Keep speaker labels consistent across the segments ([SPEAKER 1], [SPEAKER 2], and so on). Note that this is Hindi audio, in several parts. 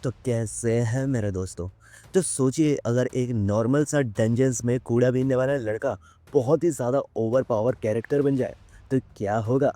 [SPEAKER 1] तो कैसे हैं मेरे दोस्तों। तो सोचिए अगर एक नॉर्मल सा डंजन्स में कूड़ा बीनने वाला लड़का बहुत ही ज़्यादा ओवर पावर कैरेक्टर बन जाए तो क्या होगा।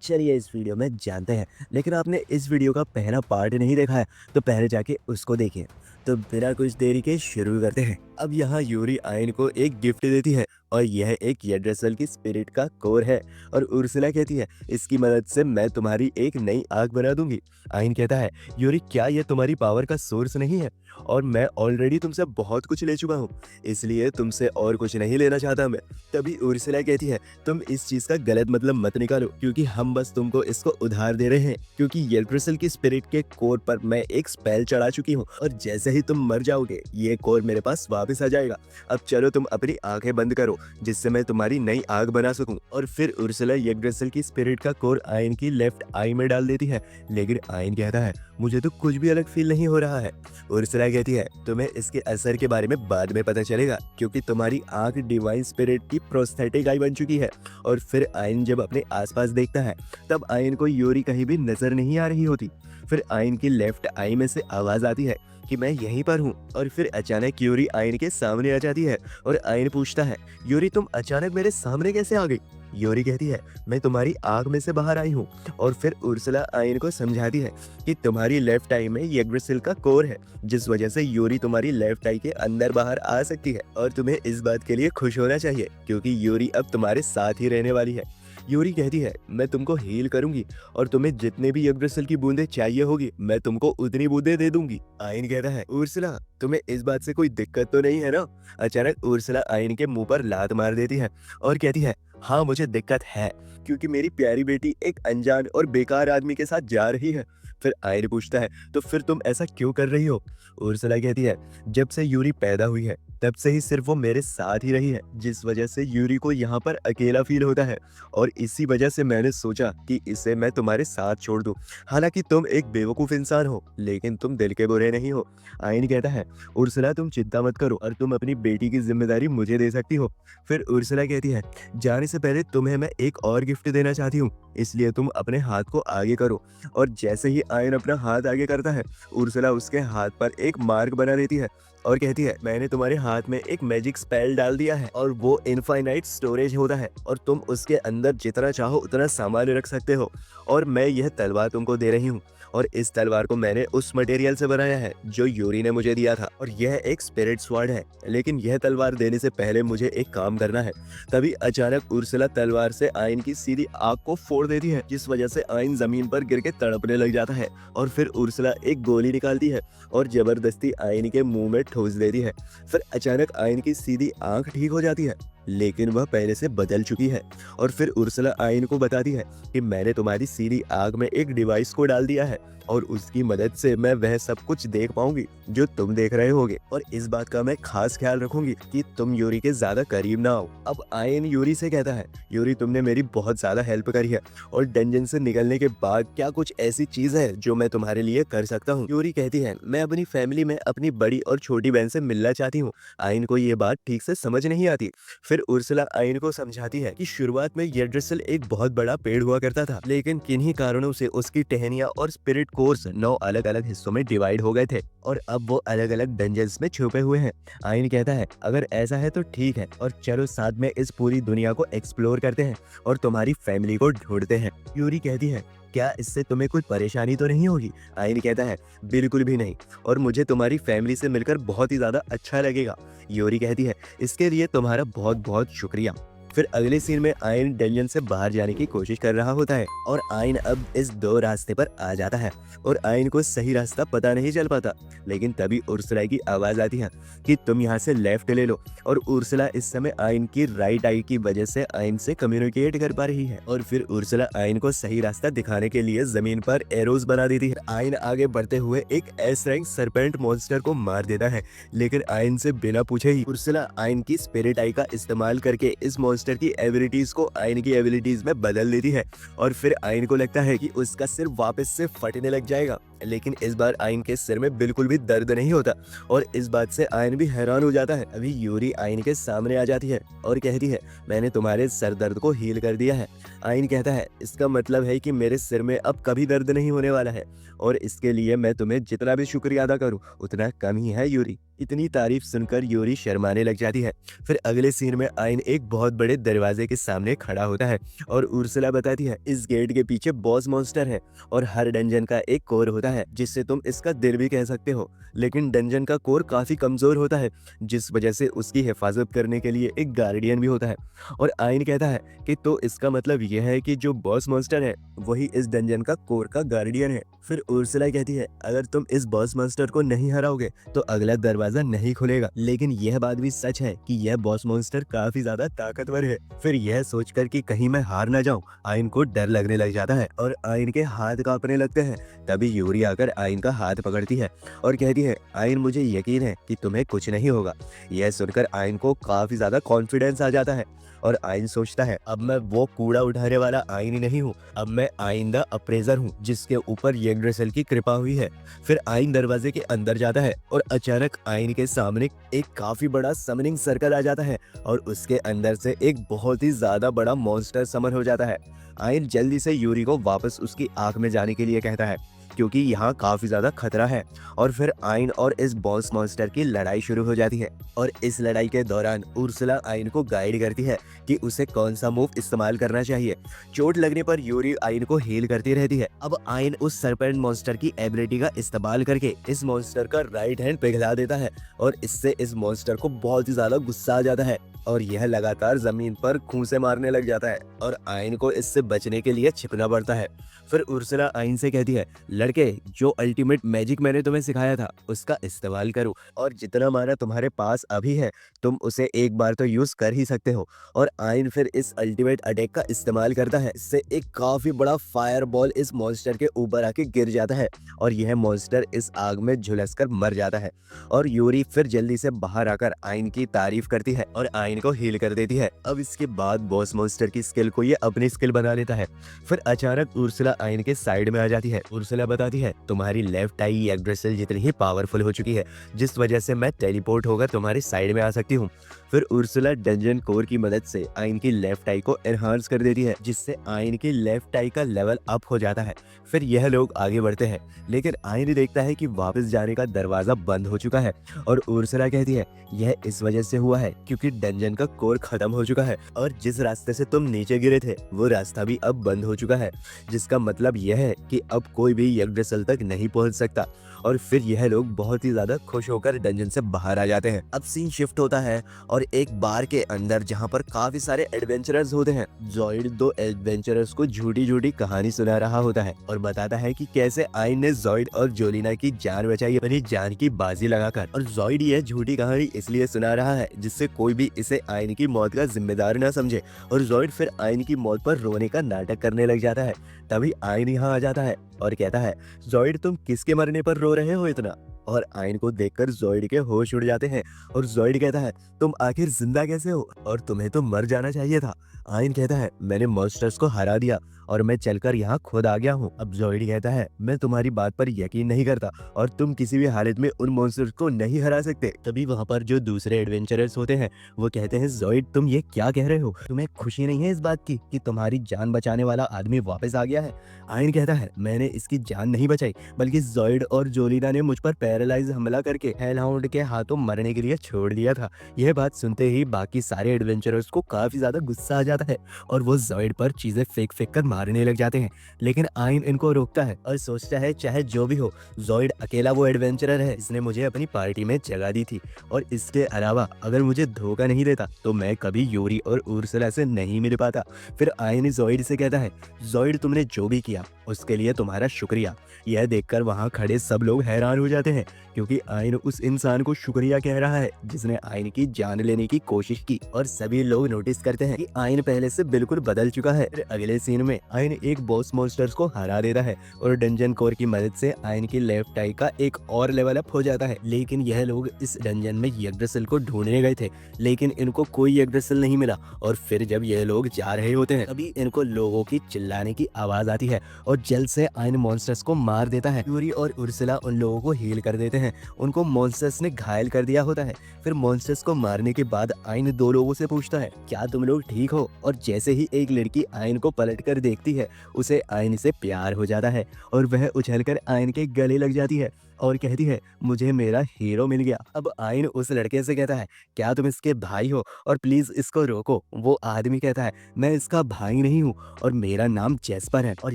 [SPEAKER 1] चलिए इस वीडियो में जानते हैं। लेकिन आपने इस वीडियो का पहला पार्ट नहीं देखा है तो पहले जाके उसको देखिए। तो बिना कुछ देरी के शुरू करते हैं। अब यहाँ यूरी आयन को एक गिफ्ट देती है और यह एक यड्रसल की स्पिरिट का कोर है। और उर्सुला कहती है इसकी मदद से मैं तुम्हारी एक नई आग बना दूंगी। आयन कहता है यूरी क्या यह तुम्हारी पावर का सोर्स नहीं है, और मैं ऑलरेडी तुमसे बहुत कुछ ले चुका हूँ, इसलिए तुमसे और कुछ नहीं लेना चाहता मैं। तभी उर्सुला कहती है तुम इस चीज का गलत मतलब मत निकालो, क्योंकि हम बस तुमको इसको उधार दे रहे हैं, क्योंकि यड्रसल की स्पिरिट के कोर पर मैं एक स्पेल चढ़ा चुकी हूँ और जैसे ही तुम मर जाओगे ये कोर मेरे पास वापस आ जाएगा। अब चलो तुम अपनी आंखें बंद करो जिससे मैं तुम्हारी नई आग बना सकूं। और फिर उर्सुला यग्द्रसिल की स्पिरिट का कोर आयन की लेफ्ट आई में डाल देती है। लेकिन आयन कहता है मुझे तो कुछ भी अलग फील नहीं हो रहा है। उर्सुला कहती है तुम्हें इसके असर के बारे में बाद में पता चलेगा, क्योंकि तुम्हारी आंख डिवाइन स्पिरिट की प्रोस्थेटिक आई बन चुकी है। और फिर आयन जब अपने आसपास देखता है तब आयन को यूरी कहीं भी नजर नहीं आ रही होती। फिर आयन की लेफ्ट आई में से आवाज आती है कि मैं यहीं पर हूँ। और फिर अचानक यूरी आयन के सामने आ जाती है और आयन पूछता है यूरी तुम अचानक मेरे सामने कैसे आ गई। यूरी कहती है मैं तुम्हारी आग में से बाहर आई हूँ। और फिर उर्सुला आयन को समझाती है कि तुम्हारी लेफ्ट आई में यग्द्रसिल का कोर है, जिस वजह से यूरी तुम्हारी लेफ्ट आई के अंदर बाहर आ सकती है। और तुम्हें इस बात के लिए खुश होना चाहिए क्योंकि यूरी अब तुम्हारे साथ ही रहने वाली है। यूरी कहती है मैं तुमको हील करूंगी और तुम्हें जितने भी यग्द्रसिल की बूंदें चाहिए होगी मैं तुमको उतनी बूंदें दे दूंगी। आयन कहता है उर्सुला तुम्हें इस बात से कोई दिक्कत तो नहीं है ना। अचानक उर्सुला आयन के मुंह पर लात मार देती है और कहती है हाँ मुझे दिक्कत है, क्योंकि मेरी प्यारी बेटी एक अनजान और बेकार आदमी के साथ जा रही है। फिर आयन पूछता है तो फिर तुम ऐसा क्यों कर रही हो। उर्सुला कहती है जब से यूरी पैदा हुई है तब से ही सिर्फ वो मेरे साथ ही रही है, जिस वजह से यूरी को यहाँ पर अकेला फील होता है। और इसी वजह से मैंने सोचा कि इसे मैं तुम्हारे साथ छोड़ दूं। हालांकि तुम एक बेवकूफ इंसान हो लेकिन तुम दिल के बुरे नहीं हो। आयन कहता है उर्सुला तुम चिंता मत करो और तुम अपनी बेटी की जिम्मेदारी मुझे दे सकती हो। फिर उर्सुला कहती है जाने से पहले तुम्हें मैं एक और गिफ्ट देना चाहती हूँ, इसलिए तुम अपने हाथ को आगे करो। और जैसे ही आयन अपना हाथ आगे करता है उर्सुला उसके हाथ पर एक मार्क बना देती है और कहती है मैंने तुम्हारे हाथ में एक मैजिक स्पेल डाल दिया है और वो इनफाइनाइट स्टोरेज होता है और तुम उसके अंदर जितना चाहो उतना सामान रख सकते हो। और मैं यह तलवार तुमको दे रही हूँ और इस तलवार को मैंने उस मटेरियल से बनाया है जो यूरी ने मुझे दिया था, और यह एक स्पिरिट स्वॉर्ड है। लेकिन यह तलवार देने से पहले मुझे एक काम करना है। तभी अचानक उर्सुला तलवार से आयन की सीधी आंख को फोड़ देती है, जिस वजह से आयन जमीन पर गिर के तड़पने लग जाता है। और फिर उर्सुला एक गोली निकालती है और जबरदस्ती आयन के मुंह में ठोस देती है। फिर अचानक आयन की सीधी आंख ठीक हो जाती है, लेकिन वह पहले से बदल चुकी है। और फिर उर्सुला आयन को बताती है कि मैंने तुम्हारी सीधी आग में एक डिवाइस को डाल दिया है और उसकी मदद से मैं वह सब कुछ देख पाऊंगी जो तुम देख रहे होगे, और इस बात का मैं खास ख्याल रखूंगी कि तुम यूरी के ज्यादा करीब ना आओ। अब आयन यूरी से कहता है यूरी तुमने मेरी बहुत ज्यादा हेल्प करी है और डंजन से निकलने के बाद क्या कुछ ऐसी चीज है जो मैं तुम्हारे लिए कर सकता हूँ। यूरी कहती है मैं अपनी फैमिली में अपनी बड़ी और छोटी बहन से मिलना चाहती हूँ। आयन को ये बात ठीक से समझ नहीं आती। फिर उर्सुला आयन को समझाती है कि शुरुआत में यड्रसिल एक बहुत बड़ा पेड़ हुआ करता था, लेकिन किन्हीं कारणों से उसकी टहनियां और स्पिरिट कोर्स 9 अलग अलग हिस्सों में डिवाइड हो गए थे और अब वो अलग अलग डंजन्स में छुपे हुए हैं। आयन कहता है अगर ऐसा है तो ठीक है और चलो साथ में इस पूरी दुनिया को एक्सप्लोर करते हैं और तुम्हारी फैमिली को ढूंढते हैं। यूरी कहती है क्या इससे तुम्हें कोई परेशानी तो नहीं होगी। आयन कहता है बिल्कुल भी नहीं, और मुझे तुम्हारी फैमिली से मिलकर बहुत ही ज्यादा अच्छा लगेगा। यूरी कहती है इसके लिए तुम्हारा बहुत बहुत शुक्रिया। फिर अगले सीन में आयन डंजन से बाहर जाने की कोशिश कर रहा होता है और आयन अब इस दो रास्ते पर आ जाता है और आयन को सही रास्ता पता नहीं चल पाता। लेकिन तभी उर्सुला की आवाज आती है कि तुम यहाँ से लेफ्ट ले लो, और उर्सुला इस समय आयन की राइट आई की वजह से आयन से कम्युनिकेट कर पा रही है। और फिर उर्सुला आयन को सही रास्ता दिखाने के लिए जमीन पर एरोज बना देती है। आयन आगे बढ़ते हुए एक एस रैंक सरपेंट मॉन्स्टर को मार देता है, लेकिन आयन से बिना पूछे ही उर्सुला आयन की स्पिरिट आई का इस्तेमाल करके इस मॉन्स्टर की एबिलिटीज को आयन की एबिलिटीज में बदल देती है। और फिर आयन को लगता है कि उसका सिर वापस से फटने लग जाएगा, लेकिन इस बार आयन के सिर में बिल्कुल भी दर्द नहीं होता और इस बात से आयन भी हैरान हो जाता है। अभी यूरी आयन के सामने आ जाती है और कहती है, मैंने तुम्हारे सर दर्द को हील कर दिया है। आयन कहता है, इसका मतलब है कि मेरे सिर में अब कभी दर्द नहीं होने वाला है और इसके लिए मैं तुम्हें जितना भी शुक्रिया अदा करूं उतना कम ही है यूरी। इतनी तारीफ सुनकर यूरी शर्माने लग जाती है। फिर अगले सीन में आयन एक बहुत बड़े दरवाजे के सामने खड़ा होता है और उर्सुला बताती है, इस गेट के पीछे बॉस मॉन्स्टर है और हर डंजन का एक कोर होता है जिससे तुम इसका दिल भी कह सकते हो, लेकिन डंजन का कोर काफी कमजोर होता है जिस वजह से उसकी हिफाजत करने के लिए एक गार्डियन भी होता है। और आयन कहता है कि तो इसका मतलब यह है कि जो बॉस मॉन्स्टर है वही इस डंजन का कोर का गार्डियन है। फिर उर्सुला कहती है, अगर तुम इस बॉस मॉन्स्टर को नहीं हराओगे तो अगला दरवाजा नहीं खुलेगा, लेकिन यह बात भी सच है कि यह बॉस मॉन्स्टर काफी ज्यादा ताकतवर है। फिर यह सोचकर कि कहीं मैं हार ना जाऊं, आयन को डर लगने लग जाता है और आयन के हाथ कांपने लगते हैं। तभी यूरी आकर आयन का हाथ पकड़ती है और कहती है, आयन मुझे यकीन है कि तुम्हें कुछ नहीं होगा। यह सुनकर आयन को काफी ज्यादा कॉन्फिडेंस आ जाता है और आयन सोचता है, अब मैं वो कूड़ा उठाने वाला आयन ही नहीं हूँ, अब मैं आयन द अप्रेजर हूँ जिसके ऊपर यग्ड्रासिल की कृपा हुई है। फिर आयन दरवाजे के अंदर जाता है और अचानक आयन के सामने एक काफी बड़ा समनिंग सर्कल आ जाता है और उसके अंदर से एक बहुत ही ज्यादा बड़ा मॉन्स्टर समन हो जाता है। आयन जल्दी से यूरी को वापस उसकी आंख में जाने के लिए कहता है क्योंकि यहाँ काफी ज्यादा खतरा है। और फिर आयन और इस बॉस मॉन्स्टर की लड़ाई शुरू हो जाती है और इस लड़ाई के दौरान उर्सुला आयन को गाइड करती है कि उसे कौन सा मूव इस्तेमाल करना चाहिए। चोट लगने पर यूरी आयन को हील करती रहती है। अब आयन उस सरपेंट मॉन्स्टर की एबिलिटी का इस्तेमाल करके इस मॉन्स्टर का राइट हैंड पिघला देता है और इससे इस मॉन्स्टर को बहुत ही ज्यादा गुस्सा आ जाता है और यह लगातार जमीन पर खूंसे मारने लग जाता है और आयन को इससे बचने के लिए छिपना पड़ता है। फिर उर्सुला आयन से कहती है, लड़के जो अल्टीमेट मैजिक मैंने तुम्हें सिखाया था उसका इस्तेमाल करो और जितना माना तुम्हारे पास अभी है तुम उसे एक बार तो यूज कर ही सकते हो। और आयन फिर इस अल्टीमेट अटैक का इस्तेमाल करता है। इससे एक काफी बड़ा फायर बॉल इस मॉन्स्टर के ऊपर आके गिर जाता है और यह मॉन्स्टर इस आग में झुलस कर मर जाता है। और यूरी फिर जल्दी से बाहर आकर आयन की तारीफ करती है और आयन को हील कर देती है। अब इसके बाद बॉस मॉन्स्टर की स्किल को ये अपनी स्किल बना लेता है। फिर अचानक उर्सुला आयन के साइड में आ जाती है। उर्सुला बताती है, तुम्हारी लेफ्ट आई यग्ड्रासिल जितनी ही पावरफुल हो चुकी है जिस वजह से मैं टेलीपोर्ट होकर तुम्हारी साइड में आ सकती हूँ। फिर उर्सुला डंजन कोर की मदद से आयन की लेफ्ट आई को एनहांस कर देती है जिससे आयन की लेफ्ट आई का लेवल अप हो जाता है। फिर यह लोग आगे बढ़ते हैं लेकिन आयन देखता है कि वापस जाने का दरवाजा बंद हो चुका है और उर्सुला कहती है, यह इस वजह से हुआ है क्योंकि डंजन का कोर खत्म हो चुका है और जिस रास्ते से तुम नीचे गिरे थे वो रास्ता भी अब बंद हो चुका है, जिसका मतलब यह है कि अब कोई भी यग्ड्रासिल तक नहीं पहुंच सकता। और फिर यह लोग बहुत ही ज्यादा खुश होकर डंजन से बाहर आ जाते हैं। अब सीन शिफ्ट होता है और एक बार के अंदर जहां पर काफी सारे एडवेंचरर्स होते हैं, जॉइड दो एडवेंचरर्स को झूठी झूठी कहानी सुना रहा होता है और बताता है कि कैसे आयन ने जॉइड और जोलिना की जान बचाई अपनी जान की बाजी लगाकर। और जॉइड यह झूठी कहानी इसलिए सुना रहा है जिससे कोई भी इसे आयन की मौत का जिम्मेदार न समझे और जॉइड फिर आयन की मौत पर रोने का नाटक करने लग जाता है। तभी आयन यहाँ आ जाता है और कहता है, जॉइड तुम किसके मरने पर रो रहे हो इतना? और आयन को देखकर जॉइड के होश उड़ जाते हैं और जॉइड कहता है, तुम आखिर जिंदा कैसे हो और तुम्हें तो मर जाना चाहिए था। आयन कहता है, मैंने मॉन्स्टर्स को हरा दिया और मैं चलकर यहाँ खुद आ गया हूँ। अब जॉइड कहता है, मैं तुम्हारी बात पर यकीन नहीं करता और तुम किसी भी हालत में उन मॉन्स्टर्स को नहीं हरा सकते। तभी वहाँ पर जो दूसरे एडवेंचरर्स होते हैं वो कहते हैं, जॉइड तुम ये क्या कह रहे हो? तुम्हें खुशी नहीं है इस बात की कि तुम्हारी जान बचाने वाला आदमी वापस आ गया है? आयन कहता है, मैंने इसकी जान नहीं बचाई बल्कि जॉइड और जोलिना ने मुझ पर पैरालाइज हमला करके हेलहाउंड के हाथों मरने के लिए छोड़ दिया था। यह बात सुनते ही बाकी सारे एडवेंचरर्स को काफी ज्यादा गुस्सा आ जाता है और वो जॉइड पर चीजें फेंक फेंक कर मारने लग जाते हैं, लेकिन आयन इनको रोकता है और सोचता है चाहे जो भी हो जॉइड अकेला वो एडवेंचरर है जिसने मुझे अपनी पार्टी में जगह दी थी और इसके अलावा अगर मुझे धोखा नहीं देता तो मैं कभी यूरी और उर्सुला से नहीं मिल पाता। फिर आयन जॉइड से कहता है, जॉइड तुमने जो भी किया उसके लिए तुम्हारा शुक्रिया। यह देखकर वहां खड़े सब लोग हैरान हो जाते हैं है क्योंकि आयन उस इंसान को शुक्रिया कह रहा है जिसने आयन की जान लेने की कोशिश की। और सभी लोग नोटिस करते हैं कि आयन पहले से बिल्कुल बदल चुका है। फिर अगले सीन में आयन एक बॉस मॉन्स्टर्स को हरा देता है और डंजन कोर की मदद से आयन की लेफ्ट आई का एक और लेवल अप हो जाता है। लेकिन यह लोग इस डंजन में यग्drasil को ढूंढने गए थे, लेकिन इनको कोई यग्drasil नहीं मिला। और फिर जब ये लोग जा रहे होते हैं तभी इनको लोगों की चिल्लाने की आवाज आती है और जल्द से आयन मॉन्स्टर्स को मार देता है। यूरी और उर्सुला उन लोगों को हील कर देते हैं, उनको मॉन्स्टर्स ने घायल कर दिया होता है। फिर मॉन्स्टर्स को मारने के बाद आयन दो लोगों से पूछता है, क्या तुम लोग ठीक हो? और जैसे ही एक लड़की आयन को पलट कर देखती है, उसे आयन से प्यार हो जाता है और वह उछलकर आयन के गले लग जाती है और कहती है, मुझे मेरा हीरो मिल गया। अब आयन उस लड़के से कहता है, क्या तुम इसके भाई हो और प्लीज इसको रोको? वो आदमी कहता है, मैं इसका भाई नहीं हूँ और मेरा नाम जेस्पर है और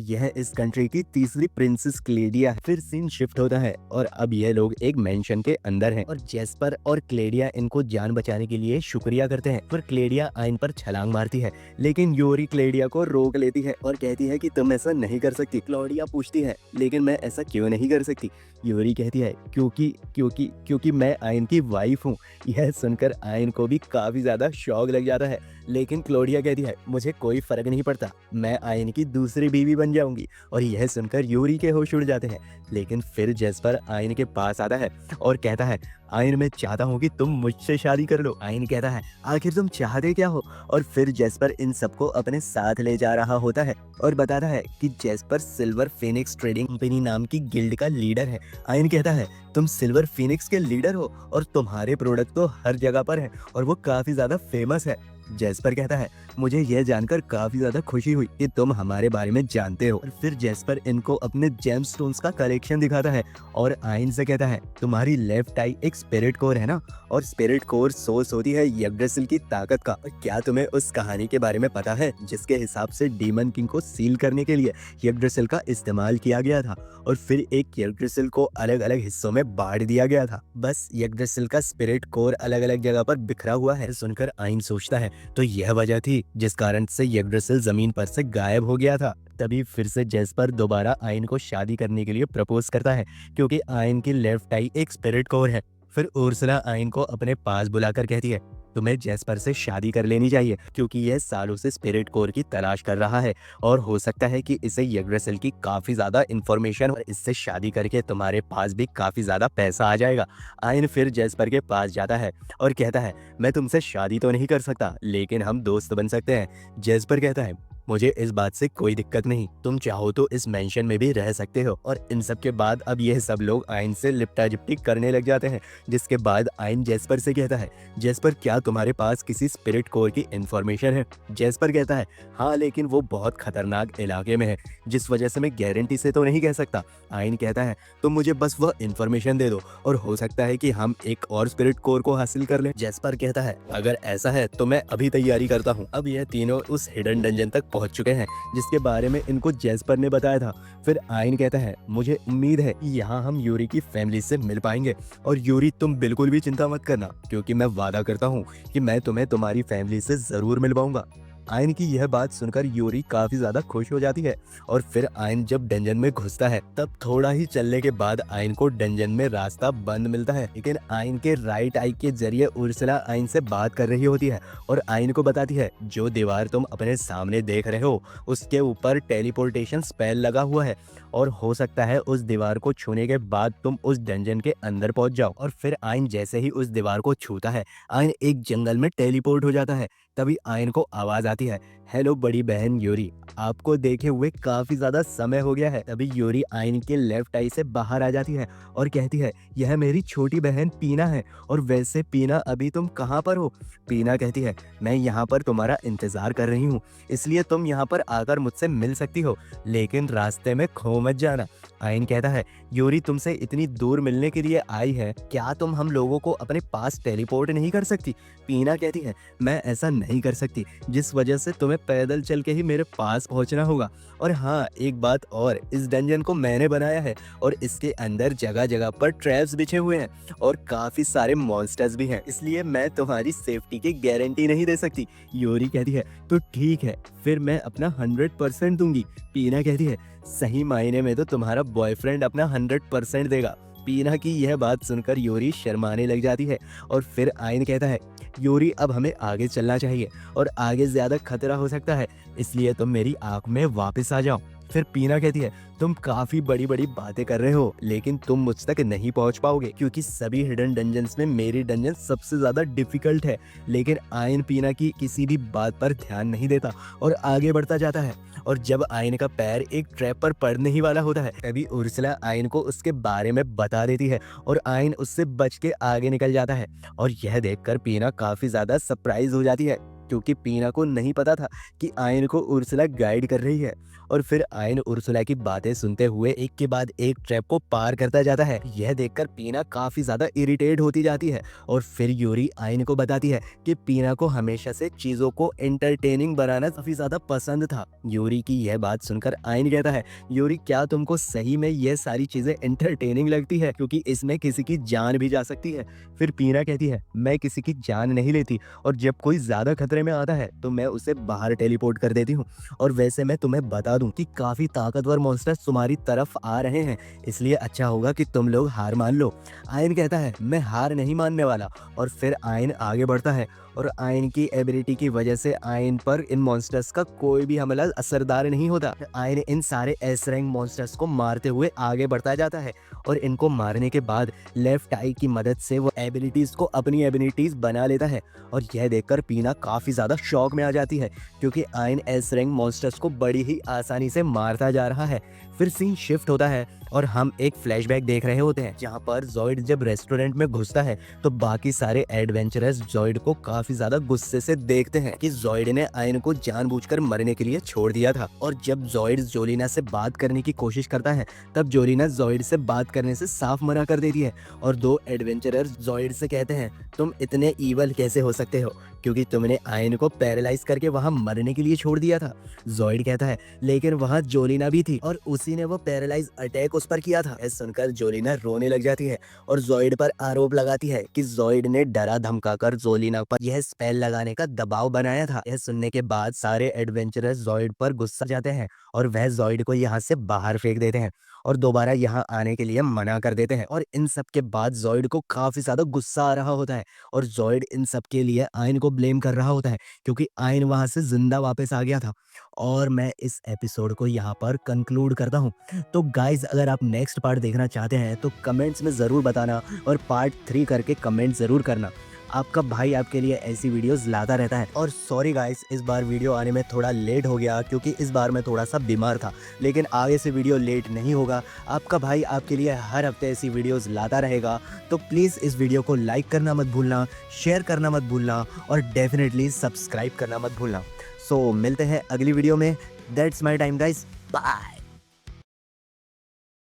[SPEAKER 1] यह इस कंट्री की तीसरी प्रिंसेस क्लेडिया है। फिर सीन शिफ्ट होता है और अब ये लोग एक मेंशन के अंदर हैं और जेस्पर और क्लेडिया इनको जान बचाने के लिए शुक्रिया करते हैं। फिर क्लेडिया आयन पर छलांग मारती है, लेकिन यूरी क्लेडिया को रोक लेती है और कहती है कि तुम ऐसा नहीं कर सकती। क्लेडिया पूछती है, लेकिन मैं ऐसा क्यों नहीं कर सकती? यूरी कहती है, क्योंकि क्योंकि क्योंकि मैं आयन की वाइफ हूँ। यह सुनकर आयन को भी काफी ज्यादा शौक लग जाता है, लेकिन क्लोडिया कहती है, मुझे कोई फर्क नहीं पड़ता, मैं आयन की दूसरी बीवी बन जाऊंगी। और यह सुनकर यूरी के होश उड़ जाते हैं। लेकिन फिर जेस्पर आयन के पास आता है और कहता है, आयन मैं चाहता हूँ कि तुम मुझसे शादी कर लो। आयन कहता है, आखिर तुम चाहते क्या हो? और फिर जेस्पर इन सबको अपने साथ ले जा रहा होता है और बताता है कि Jasper silver Phoenix trading company नाम की गिल्ड का लीडर है। आयन कहता है, तुम सिल्वर फिनिक्स के लीडर हो और तुम्हारे प्रोडक्ट तो हर जगह पर है और वो काफी ज्यादा फेमस है। जेस्पर कहता है, मुझे यह जानकर काफी ज्यादा खुशी हुई कि तुम हमारे बारे में जानते हो। और फिर जेस्पर इनको अपने जेमस्टोन्स का कलेक्शन दिखाता है और आयन से कहता है, तुम्हारी लेफ्ट आई एक स्पिरिट कोर है ना, और स्पिरिट कोर सोर्स होती है यग्drasil की ताकत का। और क्या तुम्हें उस कहानी के बारे में पता है जिसके हिसाब से डीमन किंग को सील करने के लिए यग्drasil का इस्तेमाल किया गया था और फिर एक यग्drasil को अलग अलग हिस्सों में बांट दिया गया था? बस यग्drasil का स्पिरिट कोर अलग अलग जगह पर बिखरा हुआ है। सुनकर आयन सोचता है, तो यह वजह थी जिस कारण से यग्drasil जमीन पर से गायब हो गया था। तभी फिर से जेस्पर दोबारा आयन को शादी करने के लिए प्रपोज करता है क्योंकि आयन की लेफ्ट आई एक स्पिरिट कोर है। फिर उर्सुला आयन को अपने पास बुलाकर कहती है, तुम्हें जेस्पर से शादी कर लेनी चाहिए क्योंकि यह सालों से स्पिरिट कोर की तलाश कर रहा है और हो सकता है कि इसे यग्drasil की काफी ज्यादा इंफॉर्मेशन और इससे शादी करके तुम्हारे पास भी काफी ज्यादा पैसा आ जाएगा। आयन फिर जेस्पर के पास जाता है और कहता है, मैं तुमसे शादी तो नहीं कर सकता, लेकिन हम दोस्त बन सकते हैं। जेस्पर कहता है, मुझे इस बात से कोई दिक्कत नहीं, तुम चाहो तो इस मेंशन में भी रह सकते हो। और इन सब के बाद अब यह सब लोग आयन से लिपटा जिपटी करने लग जाते हैं, जिसके बाद आयन जेस्पर से कहता है, जेस्पर क्या तुम्हारे पास किसी स्पिरिट कोर की इंफॉर्मेशन है? जेस्पर कहता है, हाँ, लेकिन वो बहुत खतरनाक इलाके में है, जिस वजह से मैं गारंटी से तो नहीं कह सकता। आयन कहता है, तुम मुझे बस वह इंफॉर्मेशन दे दो और हो सकता है कि हम एक और स्पिरिट कोर को हासिल कर लें। जेस्पर कहता है, अगर ऐसा है तो मैं अभी तैयारी करता हूँ। अब यह तीनों उस हिडन डंजन तक पहुंच चुके हैं जिसके बारे में इनको जेस्पर ने बताया था। फिर आयन कहता है, मुझे उम्मीद है कि यहाँ हम यूरी की फैमिली से मिल पाएंगे और यूरी तुम बिल्कुल भी चिंता मत करना क्योंकि मैं वादा करता हूँ कि मैं तुम्हें तुम्हारी फैमिली से जरूर मिलवाऊंगा। आयन की यह बात सुनकर यूरी काफी ज्यादा खुश हो जाती है और फिर आयन जब डंजन में घुसता है तब थोड़ा ही चलने के बाद आयन को डंजन में रास्ता बंद मिलता है। लेकिन आयन के राइट आई के जरिए उर्सुला आयन से बात कर रही होती है और आयन को बताती है, जो दीवार तुम अपने सामने देख रहे हो उसके ऊपर टेलीपोर्टेशन स्पेल लगा हुआ है और हो सकता है उस दीवार को छूने के बाद तुम उस डंजन के अंदर पहुंच जाओ। और फिर आयन जैसे ही उस दीवार को छूता है, आयन एक जंगल में टेलीपोर्ट हो जाता है। तभी आयन को आवाज आती है, हेलो बड़ी बहन यूरी, आपको देखे हुए काफी ज्यादा समय हो गया है। तभी यूरी आयन के लेफ्ट आई से बाहर आ जाती है और कहती है, यह मेरी छोटी बहन पीना है। और वैसे पीना, अभी तुम कहाँ पर हो? पीना कहती है, मैं यहाँ पर तुम्हारा इंतजार कर रही हूँ, इसलिए तुम यहाँ पर आकर मुझसे मिल सकती हो, लेकिन रास्ते में खो मत जाना। आयन कहता है, यूरी तुमसे इतनी दूर मिलने के लिए आई है, क्या तुम हम लोगों को अपने पास टेलीपोर्ट नहीं कर सकती? पीना कहती है, मैं ऐसा नहीं कर सकती, जिस वजह से तुम्हें पैदल चल के ही मेरे पास पहुंचना होगा। और हाँ, एक बात और, इस डंजन को मैंने बनाया है और इसके अंदर जगह जगह पर ट्रैप्स बिछे हुए हैं और काफी सारे मॉन्स्टर्स भी हैं, इसलिए मैं तुम्हारी सेफ्टी की गारंटी नहीं दे सकती। यूरी कहती है, तो ठीक है, फिर मैं अपना 100% दूंगी। पीना कहती है, सही मायने में तो तुम्हारा बॉयफ्रेंड अपना 100% देगा। पीना की यह बात सुनकर योरी शर्माने लग जाती है और फिर आयन कहता है, योरी अब हमें आगे चलना चाहिए और आगे ज्यादा खतरा हो सकता है, इसलिए तुम मेरी आंख में वापस आ जाओ। फिर पीना कहती है, तुम काफी बड़ी बड़ी बातें कर रहे हो, लेकिन तुम मुझ तक नहीं पहुंच पाओगे क्योंकि सभी हिडन डंजन्स में मेरी डंजन सबसे ज्यादा डिफिकल्ट है। लेकिन आयन पीना की किसी भी बात पर ध्यान नहीं देता और आगे बढ़ता जाता है। और जब आयन का पैर एक ट्रैप पर पड़ने ही वाला होता है, तभी उर्सला आयन को उसके बारे में बता देती है और आयन उससे बच के आगे निकल जाता है। और यह देखकर पीना काफी ज्यादा सरप्राइज हो जाती है क्योंकि पीना को नहीं पता था कि आयन को उर्सला गाइड कर रही है। और फिर आयन उर्सला की बातें सुनते हुए एक के बाद एक ट्रैप को पार करता जाता है। यह देखकर पीना काफी ज्यादा इरिटेट होती जाती है और फिर यूरी आयन को बताती है कि पीना को हमेशा से चीजों को एंटरटेनिंग बनाना काफी ज्यादा पसंद था। यूरी की यह बात सुनकर आयन कहता है, यूरी क्या तुमको सही में यह सारी चीजें एंटरटेनिंग लगती है क्योंकि इसमें किसी की जान भी जा सकती है। फिर पीना कहती है, मैं किसी की जान नहीं लेती और जब कोई ज्यादा खतरे में आता है तो मैं उसे बाहर टेलीपोर्ट कर देती हूँ। और वैसे मैं तुम्हें बता दूं कि काफी ताकतवर मॉन्स्टर्स तुम्हारी तरफ आ रहे हैं, इसलिए अच्छा होगा कि तुम लोग हार मान लो। आयन कहता है, मैं हार नहीं मानने वाला। और फिर आयन आगे बढ़ता है और आयन की एबिलिटी की वजह से आयन पर इन मॉन्स्टर्स का कोई भी हमला असरदार नहीं होता। आयन इन सारे एस रैंक मॉन्स्टर्स को मारते हुए आगे बढ़ता जाता है और इनको मारने के बाद लेफ्ट आई की मदद से वो एबिलिटीज को अपनी एबिलिटीज बना लेता है। और यह देखकर पीना काफी ज्यादा शॉक में आ जाती है क्योंकि आयन एस रैंक मॉन्स्टर्स को बड़ी ही आसानी से मारता जा रहा है। फिर सीन शिफ्ट होता है और हम एक फ्लैशबैक देख रहे होते हैं जहां पर जॉइड जब रेस्टोरेंट में घुसता है तो बाकी सारे एडवेंचरर्स जॉइड को काफी ज्यादा गुस्से से देखते हैं कि जॉइड ने आयन को जानबूझकर मरने के लिए छोड़ दिया था। और जब जॉइड जोलिना से बात करने की कोशिश करता है तब जोलिना जॉइड से बात करने से साफ मना कर देती है और दो एडवेंचरर्स जॉइड से कहते हैं, तुम इतने ईवल कैसे हो सकते हो क्योंकि तुमने आयन को पैरालाइज करके वहां मरने के लिए छोड़ दिया था। जॉइड कहता है, लेकिन वहां जोलिना भी थी और उसी ने वो पैरालाइज अटैक उस पर किया था। यह सुनकर जोलिना रोने लग जाती है और जॉइड पर आरोप लगाती है कि जॉइड ने डरा धमकाकर जोलिना पर यह स्पेल लगाने का दबाव बनाया था। यह सुनने के बाद सारे एडवेंचरर्स जॉइड पर गुस्सा जाते हैं और वह जॉइड को यहाँ से बाहर फेंक देते हैं और दोबारा यहाँ आने के लिए मना कर देते हैं। और इन सब के बाद जॉइड को काफी ज्यादा गुस्सा आ रहा होता है और जॉइड इन सब के लिए आयन को ब्लेम कर रहा होता है क्योंकि आयन वहां से जिंदा वापस आ गया था। और मैं इस एपिसोड को यहाँ पर कंक्लूड करता हूँ। तो गाइज अगर आप नेक्स्ट पार्ट देखना चाहते हैं तो कमेंट्स में ज़रूर बताना और पार्ट 3 करके कमेंट ज़रूर करना। आपका भाई आपके लिए ऐसी वीडियोस लाता रहता है। और सॉरी गाइस, इस बार वीडियो आने में थोड़ा लेट हो गया क्योंकि इस बार मैं थोड़ा सा बीमार था, लेकिन आगे से वीडियो लेट नहीं होगा। आपका भाई आपके लिए हर हफ्ते ऐसी वीडियोस लाता रहेगा। तो प्लीज़ इस वीडियो को लाइक करना मत भूलना, शेयर करना मत भूलना और डेफिनेटली सब्सक्राइब करना मत भूलना। सो मिलते हैं अगली वीडियो में। That's my time guys, bye.